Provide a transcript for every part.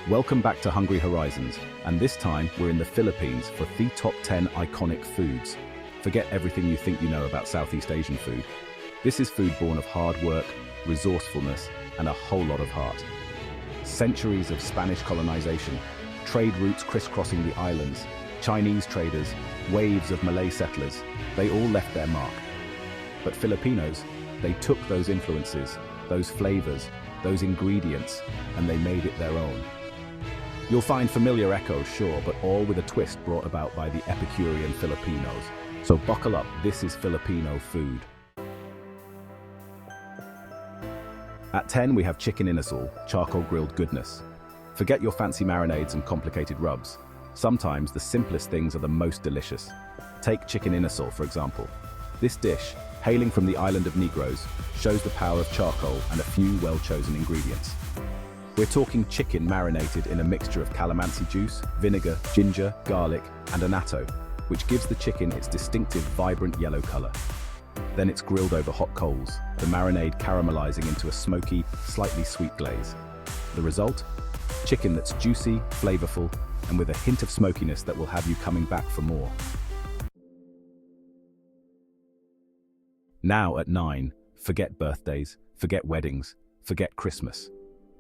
Welcome back to Hungry Horizons, and this time we're in the Philippines for the top 10 iconic foods. Forget everything you think you know about Southeast Asian food. This is food born of hard work, resourcefulness, and a whole lot of heart. Centuries of Spanish colonization, trade routes crisscrossing the islands, Chinese traders, waves of Malay settlers, they all left their mark. But Filipinos, they took those influences, those flavors, those ingredients, and they made it their own. You'll find familiar echoes, sure, but all with a twist brought about by the Epicurean Filipinos. So buckle up, this is Filipino food. At 10, we have chicken inasal, charcoal grilled goodness. Forget your fancy marinades and complicated rubs. Sometimes the simplest things are the most delicious. Take chicken inasal, for example. This dish, hailing from the island of Negros, shows the power of charcoal and a few well-chosen ingredients. We're talking chicken marinated in a mixture of calamansi juice, vinegar, ginger, garlic, and annatto, which gives the chicken its distinctive vibrant yellow color. Then it's grilled over hot coals, the marinade caramelizing into a smoky, slightly sweet glaze. The result? Chicken that's juicy, flavorful, and with a hint of smokiness that will have you coming back for more. Now at 9, forget birthdays, forget weddings, forget Christmas.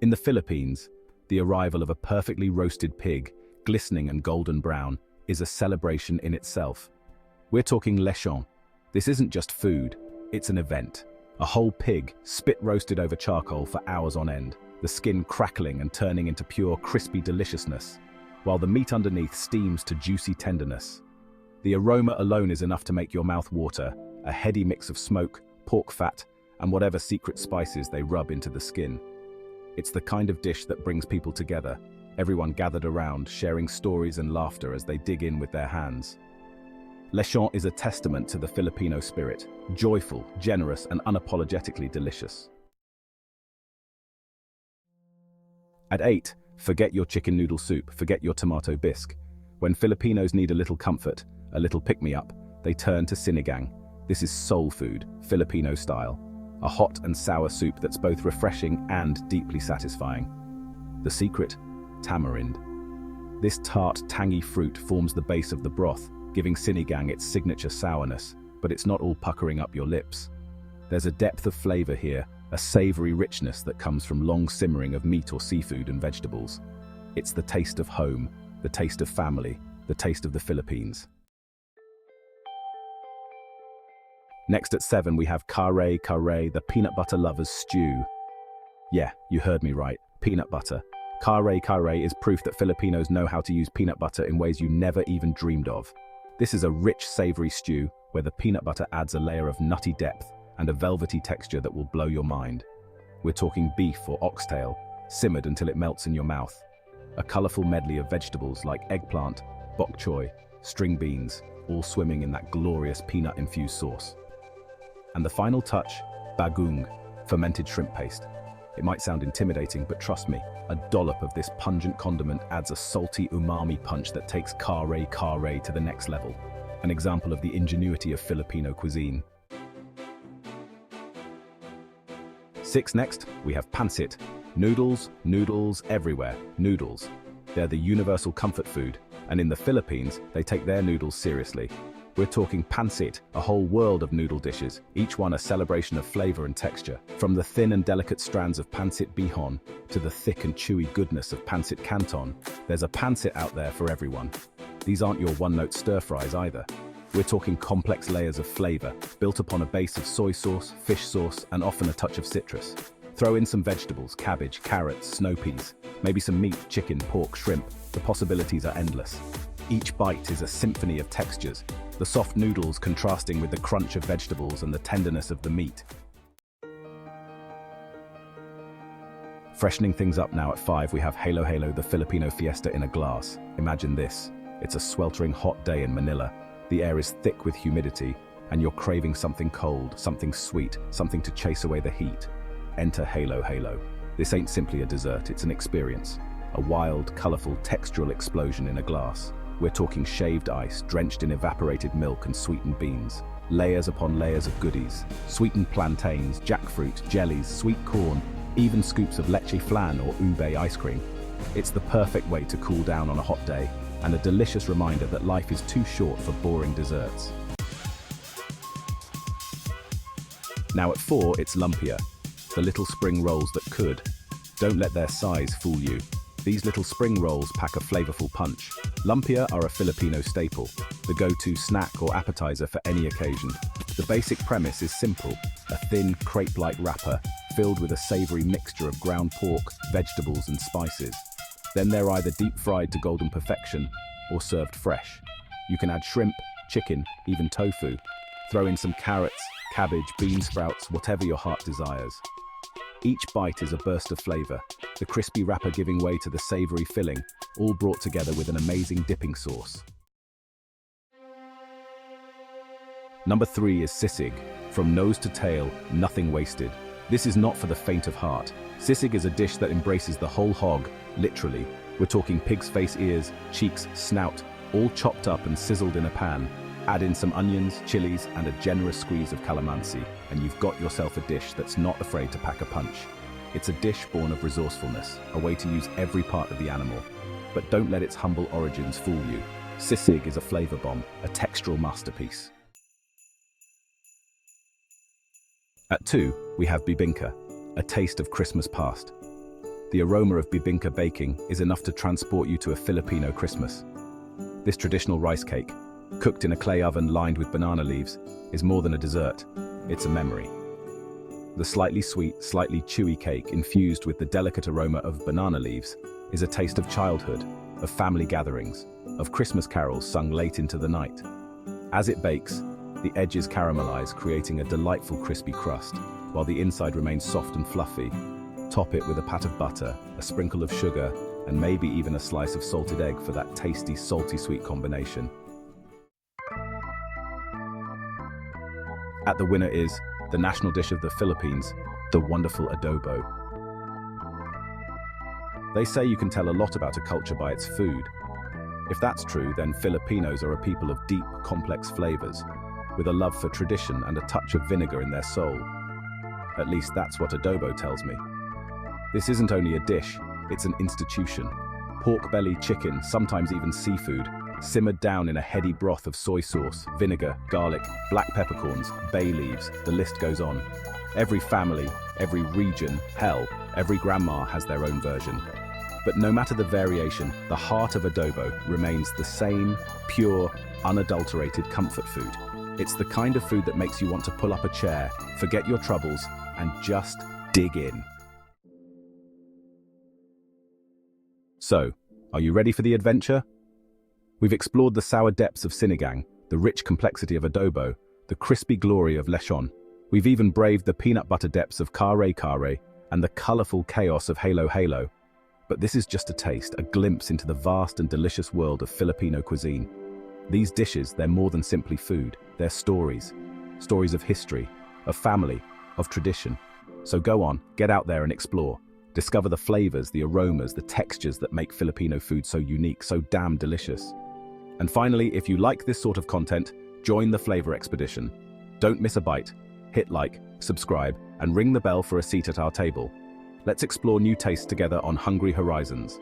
In the Philippines, the arrival of a perfectly roasted pig, glistening and golden brown, is a celebration in itself. We're talking lechon. This isn't just food, it's an event. A whole pig, spit roasted over charcoal for hours on end, the skin crackling and turning into pure crispy deliciousness, while the meat underneath steams to juicy tenderness. The aroma alone is enough to make your mouth water, a heady mix of smoke, pork fat, and whatever secret spices they rub into the skin. It's the kind of dish that brings people together, everyone gathered around, sharing stories and laughter as they dig in with their hands. Lechon is a testament to the Filipino spirit, joyful, generous, and unapologetically delicious. At 8, forget your chicken noodle soup, forget your tomato bisque. When Filipinos need a little comfort, a little pick-me-up, they turn to Sinigang. This is soul food, Filipino style. A hot and sour soup that's both refreshing and deeply satisfying. The secret? Tamarind. This tart, tangy fruit forms the base of the broth, giving Sinigang its signature sourness, but it's not all puckering up your lips. There's a depth of flavor here, a savoury richness that comes from long simmering of meat or seafood and vegetables. It's the taste of home, the taste of family, the taste of the Philippines. Next at 7, we have kare-kare, the peanut butter lover's stew. Yeah, you heard me right, peanut butter. Kare-kare is proof that Filipinos know how to use peanut butter in ways you never even dreamed of. This is a rich, savoury stew where the peanut butter adds a layer of nutty depth and a velvety texture that will blow your mind. We're talking beef or oxtail, simmered until it melts in your mouth. A colourful medley of vegetables like eggplant, bok choy, string beans, all swimming in that glorious peanut-infused sauce. And the final touch, bagoong, fermented shrimp paste. It might sound intimidating, but trust me, a dollop of this pungent condiment adds a salty umami punch that takes kare-kare to the next level. An example of the ingenuity of Filipino cuisine. 6 next, we have Pansit. Noodles, noodles everywhere, noodles. They're the universal comfort food, and in the Philippines, they take their noodles seriously. We're talking Pansit, a whole world of noodle dishes, each one a celebration of flavor and texture. From the thin and delicate strands of Pansit Bihon to the thick and chewy goodness of Pansit Canton, there's a Pansit out there for everyone. These aren't your one-note stir-fries either. We're talking complex layers of flavor, built upon a base of soy sauce, fish sauce, and often a touch of citrus. Throw in some vegetables, cabbage, carrots, snow peas, maybe some meat, chicken, pork, shrimp. The possibilities are endless. Each bite is a symphony of textures, the soft noodles contrasting with the crunch of vegetables and the tenderness of the meat. Freshening things up now at 5, we have Halo Halo, the Filipino fiesta in a glass. Imagine this. It's a sweltering hot day in Manila. The air is thick with humidity, and you're craving something cold, something sweet, something to chase away the heat. Enter Halo Halo. This ain't simply a dessert, it's an experience. A wild, colorful, textural explosion in a glass. We're talking shaved ice, drenched in evaporated milk and sweetened beans. Layers upon layers of goodies. Sweetened plantains, jackfruit, jellies, sweet corn, even scoops of leche flan or ube ice cream. It's the perfect way to cool down on a hot day, and a delicious reminder that life is too short for boring desserts. Now at 4, it's Lumpia, the little spring rolls that could. Don't let their size fool you. These little spring rolls pack a flavorful punch. Lumpia are a Filipino staple, the go-to snack or appetizer for any occasion. The basic premise is simple: a thin, crepe-like wrapper filled with a savoury mixture of ground pork, vegetables and spices. Then they're either deep-fried to golden perfection or served fresh. You can add shrimp, chicken, even tofu. Throw in some carrots, cabbage, bean sprouts, whatever your heart desires. Each bite is a burst of flavour, the crispy wrapper giving way to the savoury filling, all brought together with an amazing dipping sauce. Number 3 is Sisig. From nose to tail, nothing wasted. This is not for the faint of heart. Sisig is a dish that embraces the whole hog, literally. We're talking pig's face, ears, cheeks, snout, all chopped up and sizzled in a pan. Add in some onions, chilies, and a generous squeeze of calamansi, and you've got yourself a dish that's not afraid to pack a punch. It's a dish born of resourcefulness, a way to use every part of the animal. But don't let its humble origins fool you. Sisig is a flavor bomb, a textural masterpiece. At 2, we have Bibinka, a taste of Christmas past. The aroma of Bibinka baking is enough to transport you to a Filipino Christmas. This traditional rice cake, cooked in a clay oven lined with banana leaves, is more than a dessert, it's a memory. The slightly sweet, slightly chewy cake infused with the delicate aroma of banana leaves is a taste of childhood, of family gatherings, of Christmas carols sung late into the night. As it bakes, the edges caramelize, creating a delightful crispy crust, while the inside remains soft and fluffy. Top it with a pat of butter, a sprinkle of sugar, and maybe even a slice of salted egg for that tasty, salty-sweet combination. At the winner is the national dish of the Philippines, the wonderful adobo. They say you can tell a lot about a culture by its food. If that's true, then Filipinos are a people of deep, complex flavors, with a love for tradition and a touch of vinegar in their soul. At least that's what adobo tells me. This isn't only a dish, it's an institution. Pork belly, chicken, sometimes even seafood, simmered down in a heady broth of soy sauce, vinegar, garlic, black peppercorns, bay leaves, the list goes on. Every family, every region, hell, every grandma has their own version. But no matter the variation, the heart of adobo remains the same, pure, unadulterated comfort food. It's the kind of food that makes you want to pull up a chair, forget your troubles, and just dig in. So, are you ready for the adventure? We've explored the sour depths of sinigang, the rich complexity of adobo, the crispy glory of lechon. We've even braved the peanut butter depths of kare-kare and the colorful chaos of halo-halo. But this is just a taste, a glimpse into the vast and delicious world of Filipino cuisine. These dishes, they're more than simply food. They're stories. Stories of history, of family, of tradition. So go on, get out there and explore. Discover the flavors, the aromas, the textures that make Filipino food so unique, so damn delicious. And finally, if you like this sort of content, join the flavor expedition. Don't miss a bite. Hit like, subscribe, and ring the bell for a seat at our table. Let's explore new tastes together on Hungry Horizons.